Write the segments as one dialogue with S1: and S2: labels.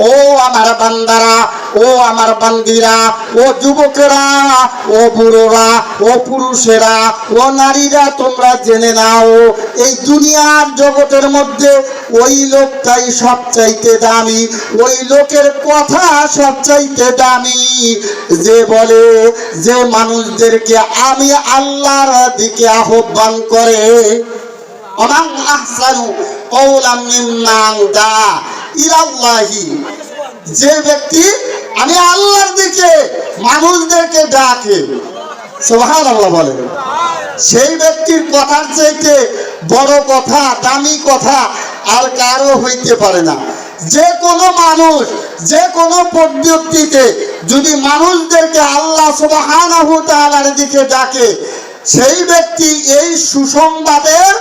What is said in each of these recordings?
S1: ও আমার বান্দারা, ও আমার বান্দিরা, ও যুবকেরা, ও বুড়োরা, ও পুরুষেরা, ও নারীরা, তোমরা জেনে নাও এই দুনিয়ার জগতের মধ্যে ওই লোকটাই সবচাইতে দামি, ওই লোকের কথা সবচাইতে দামি যে বলে, যে মানুষদেরকে আমি আল্লাহর দিকে আহ্বান করে। ওমান আহসানু কওলাম মিম্মান দা ইলাল্লাহি, যে ব্যক্তি আমি আল্লাহর দিকে মানুষদেরকে ডাকে, সুবহানাল্লাহ বলেন, সেই ব্যক্তির কথার চাইতে বড় কথা, দামি কথা আর কারো হইতে পারে না। যে কোনো মানুষ যে কোনো পদ্ধতিতে যদি মানুষদেরকে আল্লাহ সুবহানাহু তাআলার দিকে ডাকে, সেই ব্যক্তি এই সুসংবাদের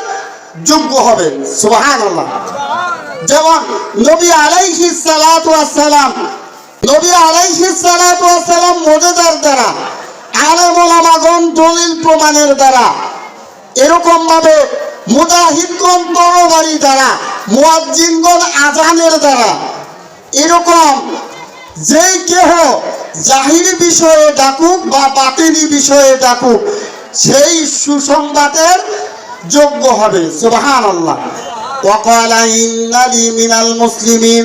S1: যোগ্য হবেন। সুবহানাল্লাহ। যেমন নবী আলাইহিস সালাতু ওয়াস সালাম, নবী আলাইহিস সালাতু ওয়াস সালাম মুজিজার দ্বারা, আলেম ওলামাগণ দলিল প্রমাণের দ্বারা, এরকম ভাবে মুজাহিদগণ তরবারি দ্বারা, মুয়াজ্জিনগণ আযানের দ্বারা, এরকম যেই কেহ জাহিরি বিষয়ে ডাকুক বা বাতিনি বিষয়ে ডাকুক, সেই সুসংবাদের যোগ্য হবে। সুবহানাল্লাহ। ওয়াকালা ইন্নালি মিনাল মুসলিমিন,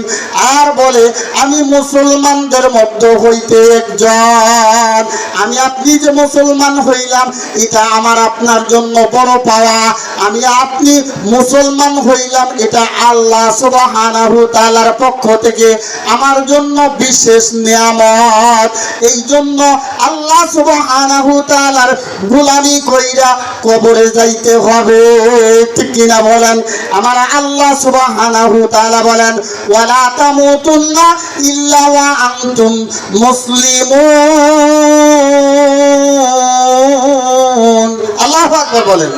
S1: আর বলে আমি মুসলমানদের মধ্য হইতে একজন। আমি আপনি যে মুসলমান হইলাম এটা আমার আপনার জন্য বড় পাওয়া। আমি আপনি মুসলমান হইলাম এটা আল্লাহ সুবহানাহু তাআলার পক্ষ থেকে আমার জন্য বিশেষ নিয়ামত। এই জন্য আল্লাহ সুবহানাহু তাআলার গোলামি কইরা কবরে যাইতে হবে, ঠিক কিনা বলেন? আমার আল্লাহ সুবহানাহু তাআলা বলেন, ওয়ালা তামুতুন্না ইল্লা ওয়া আনতুম মুসলিমুন। আল্লাহু আকবার বলেন।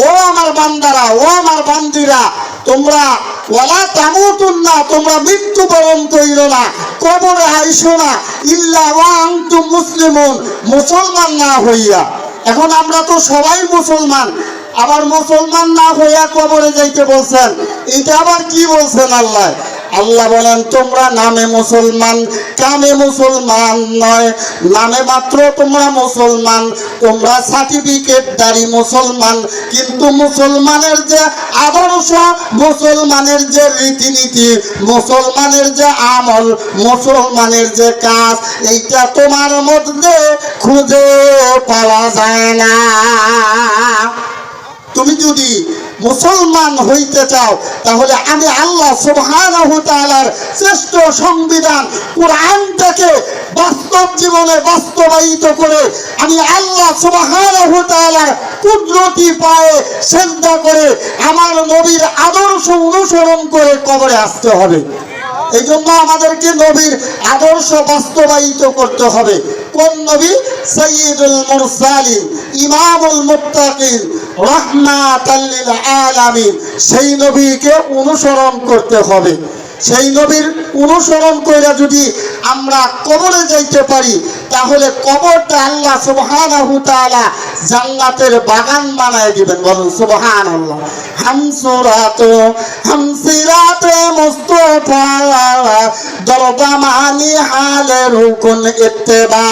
S1: ও আমার বান্দারা, ও আমার বান্দিরা, তোমরা ওয়ালা তামুতুন্না, তোমরা মৃত্যুবরণ কইরো না, কবরে আইসো না, ইল্লা ওয়া আনতুম মুসলিমুন, মুসলমান না হইয়া। এখন আমরা তো সবাই মুসলমান, আবার মুসলমান না হইয়া কবরে যাইতে বলছেন, এটা আবার কি বলছেন আল্লাহ? আল্লাহ বলেন তোমরা নামে মুসলমান, কামে মুসলমান নয়। নামে মাত্র তোমরা মুসলমান, তোমরা সার্টিফিকেটধারী মুসলমান, কিন্তু মুসলমানের যে আদর্শ, মুসলমানের যে রীতিনীতি, মুসলমানের যে আমল, মুসলমানের যে কাজ, এইটা তোমার মধ্যে খুঁজে পাওয়া যায় না। তুমি যদি মুসলমান হইতে চাও তাহলে আমি আল্লাহ সুবহানাহু তাআলার শ্রেষ্ঠ সংবিধান কোরআনটাকে বাস্তব জীবনে বাস্তবায়িত করে আমি আল্লাহ সুবহানাহু তাআলার কুদরতি পায়ে সিজদা করে আমার নবীর আদর্শ অনুসরণ করে কবরে আসতে হবে। এই জন্য আমাদেরকে নবীর আদর্শ বাস্তবায়িত করতে হবে। কোন নবী? সাইয়্যিদুল মুরসালিন, ইমামুল মুত্তাকিন, রাহমাতাল লিল আলামিন, সেই নবীকে অনুসরণ করতে হবে। সেই নবীর অনুসরণ করে যদি আমরা কবরে যাইতে পারি তাহলে কবরটা আল্লাহ সুবহানাহু তাআলা জান্নাতের বাগান বানায় দিবেন। বলুন সুবহানাল্লাহ। হামসুরাতো হামসিরাতে মুস্তাফা দরদামানি হালে রুকুন ইত্তেবা,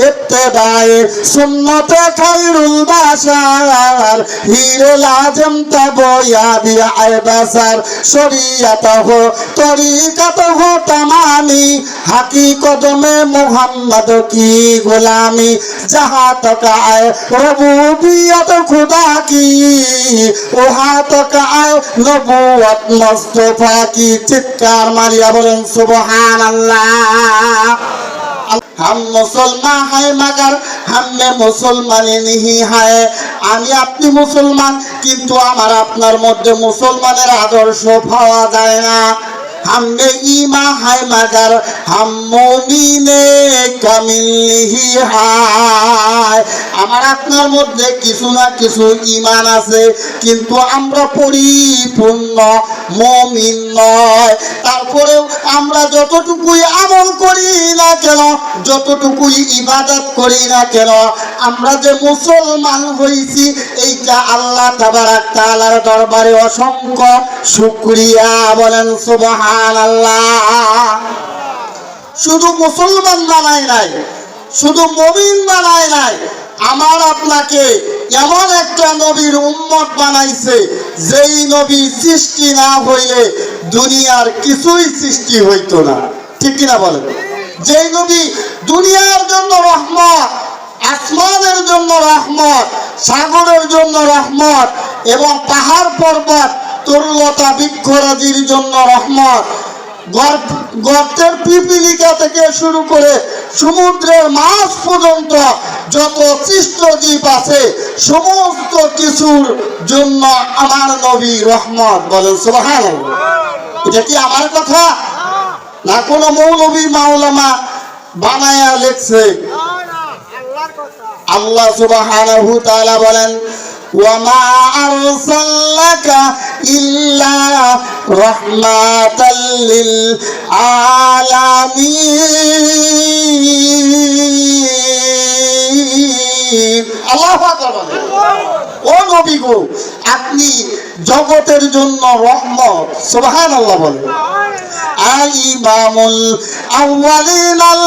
S1: ইত্তেবায়ে সুন্নতে খায়রুল বাশার হিরে লাজম তাবয়াবি আইবাসার শরিয়াতহু তরিকাতহু তামামি হাকিকত মে মুহাম্মদ কি গোলামি जहाँ तक आए रबूबियत खुदा की वहाँ तक आए नबूवत मुस्तफा की। चित्कार मारिया बोलें सुबहान अल्लाह। हम मुसलमान हैं मगर हम में मुसलमान नहीं है। আমি আপনি মুসলমান কিন্তু আমার আপনার মধ্যে মুসলমানের আদর্শ পাওয়া যায় না। हमने ईमान है मगर हम मोमिने कामिल ही है। আমার আপনার মধ্যে কিছু না কিছু ঈমান আছে কিন্তু আমরা পরিপূর্ণ মুমিন নয়। তারপরেও আমরা যতটুকুই আমল করি না কেন, যতটুকুই ইবাদত করি না কেন, আমরা যে মুসলমান হইছি এইটা আল্লাহ তাবারাক তাআলার দরবারে অসংখ্য শুকরিয়া। বলেন সুবহানাল্লাহ। শুধু মুসলমান বানায় নাই, শুধু মুমিন বানায় নাই, আমার আপনাকে এমন একটা নবীর উম্মত বানাইছে যেই নবী সৃষ্টি না হইলে দুনিয়ার কিছুই সৃষ্টি হইতো না। ঠিক কিনা বলেন? যেই নবী দুনিয়ার জন্য রহমত, আসমানের জন্য রহমত, সাগরের জন্য রহমত এবং পাহাড় পর্বত তরুলতা বৃক্ষরাজির জন্য রহমত, গর্তের পিপিলিকা থেকে শুরু করে সমুদ্রের মাছ পর্যন্ত যত সৃষ্টজীব আছে সমস্ত কিছুর জন্য আমার নবী রহমত। বলেন সুবহানাল্লাহ। এটা কি আমার কথা না কোনো মৌলবী মাওলানা বানায়া লেখছে? আল্লাহ সুবহানাহু তাআলা বলেন ওয়ামা আরসালনাকা ইল্লা রাহমাতাল লিল আলামিন। আল্লাহু আকবার বলেন, ও নবী গো, আপনি জগতের জন্য রহমত। সুবহানাল্লাহ বলেন। ইমামুল আউয়ালিন আল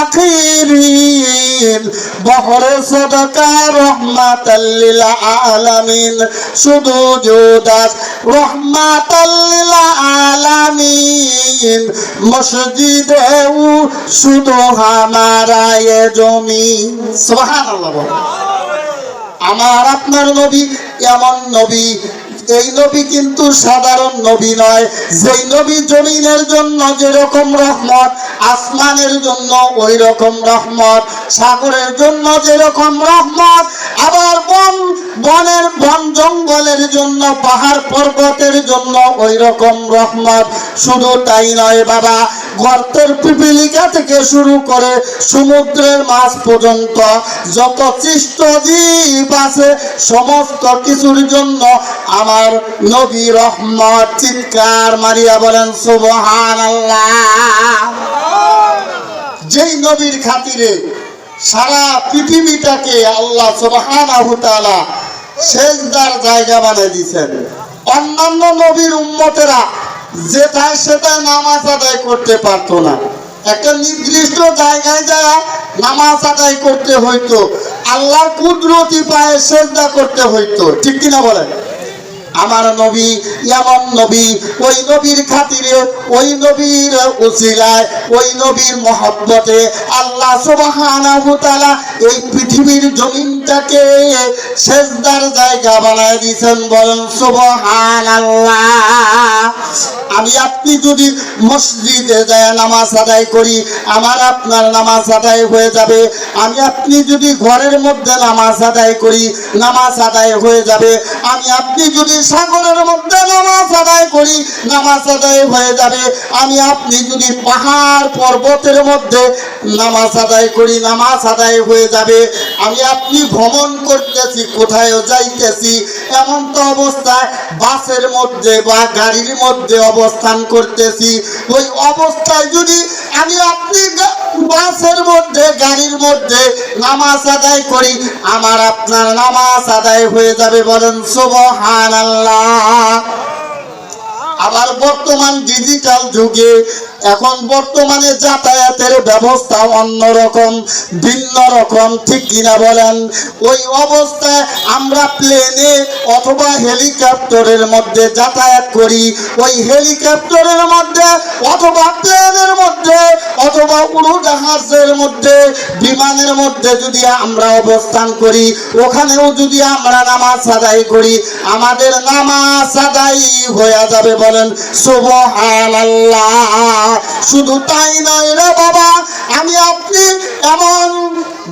S1: আখিরিন, বহরে সদকা রহমাতাল লিল আলামিন, শুধু জুদাস রহমাতাল লিল আলামিন, মসজিদে শুধু হামারা এ জমিন। সুবহানাল্লাহ বলেন। আমার আপনার নবী এমন নবী, এই নবী কিন্তু সাধারণ নবী নয়। যেই নবী জমিনের জন্য যেরকম রহমত, আসমানের জন্য ওই রকম রহমত, সাগরের জন্য যেরকম রহমত, আবার বন জঙ্গলের জন্য, পাহাড় পর্বতের জন্য ওই রকম রহমত। শুধু তাই নয় বাবা, গর্তের পিপিলিকা থেকে শুরু করে সমুদ্রের মাছ পর্যন্ত যত সৃষ্ট জীব আছে সমস্ত কিছুর জন্য আমার নবী রহমত। চিৎকার মারিয়া বলেন সুবহানাল্লাহ। যেই নবীর খাতিরে সারা পৃথিবীটাকে আল্লাহ সুবহানাহু তাআলা সেজদার জায়গা বানিয়ে দিয়েছেন। অন্যান্য নবীর উম্মতেরা যেটায় সেটায় নামাজ আদায় করতে পারতো না, একটা নির্দিষ্ট জায়গায় যায় নামাজ আদায় করতে হইতো, আল্লাহর কুদরতি পায়ে সেজদা করতে হইতো। ঠিক কিনা বলেন? আমার নবী এমন নবী, ওই নবীর খাতিরে, ওই নবীর উসিলায়, ওই নবীর মহব্বতে আল্লাহ সুবহানাহু তাআলা এই পৃথিবীর জমিনটাকে সেজদার জায়গা বানায় দিয়েছেন। বলেন সুবহানাল্লাহ। আমি আপনি যদি মসজিদে যায় নামাজ আদায় করি, আমার আপনার নামাজ আদায় হয়ে যাবে। আমি আপনি যদি ঘরের মধ্যে নামাজ আদায় করি, নামাজ আদায় হয়ে যাবে। আমি আপনি যদি সাগরের মধ্যে নামাজ আদায় করি, নামাজ আদায় হয়ে যাবে। আমি আপনি যদি পাহাড় পর্বতের মধ্যে নামাজ আদায় করি, নামাজ আদায় হয়ে যাবে। আমি আপনি ভ্রমণ করতেছি, কোথায় যাইতেছি, এমন তো অবস্থায় বাসের মধ্যে বা গাড়ির মধ্যে অবস্থান করতেছি, ওই অবস্থায় যদি আমি আপনি বাসের মধ্যে, গাড়ির মধ্যে নামাজ আদায় করি, আমার আপনার নামাজ আদায় হয়ে যাবে। বলেন সুবহানাল্লাহ। আবার বর্তমান ডিজিটাল যুগে এখন বর্তমানে যাতায়াতের ব্যবস্থা অন্যরকম, ভিন্ন রকম। ঠিক কিনা বলেন? ওই অবস্থায় আমরা প্লেনে অথবা হেলিকপ্টারের মধ্যে যাতায়াত করি। ওই হেলিকপ্টারের মধ্যে অথবা প্লেনের মধ্যে অথবা উড়োজাহাজের মধ্যে, বিমানের মধ্যে যদি আমরা অবস্থান করি, ওখানেও যদি আমরা নামাজ আদায় করি, আমাদের নামাজ আদায় হয়ে যাবে। বলেন সুবহানাল্লাহ। শুধু তাই নয় রে বাবা, আমি আপনি এমন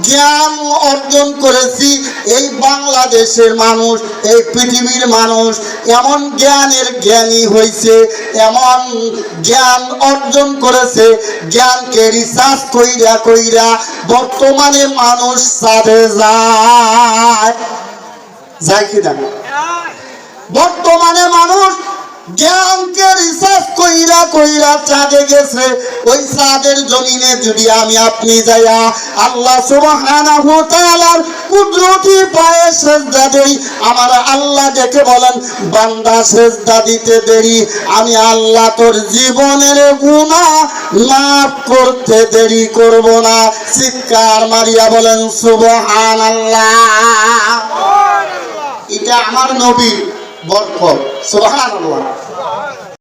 S1: জ্ঞান অর্জন করেছি, এই বাংলাদেশের মানুষ, এই পৃথিবীর মানুষ এমন জ্ঞানের জ্ঞানী হয়েছে, এমন জ্ঞান অর্জন করেছে, জ্ঞানকে রিসার্চ কইরা কইরা বর্তমানে মানুষ চাঁদে যায় কিনা? বর্তমানে মানুষ জ্ঞানকে রিসার্চ কইরা কইরা চাঁদে গেছে। ওই চাঁদের জমিনে যদি আমি আপনি যাইয়া আল্লাহ সুবহানাহু ওয়া তাআলার কুদরতি পায়ে সেজদা দেই, আমার আল্লাহ দেখে বলেন বান্দা সেজদা দিতে দেরি, আমি আল্লাহ তোর জীবনের গুনাহ মাফ করতে দেরি করব না। চিৎকার মারিয়া বলেন সুবহানাল্লাহ। এটা আমার নবীর বরকত। সুবহানাল্লাহ।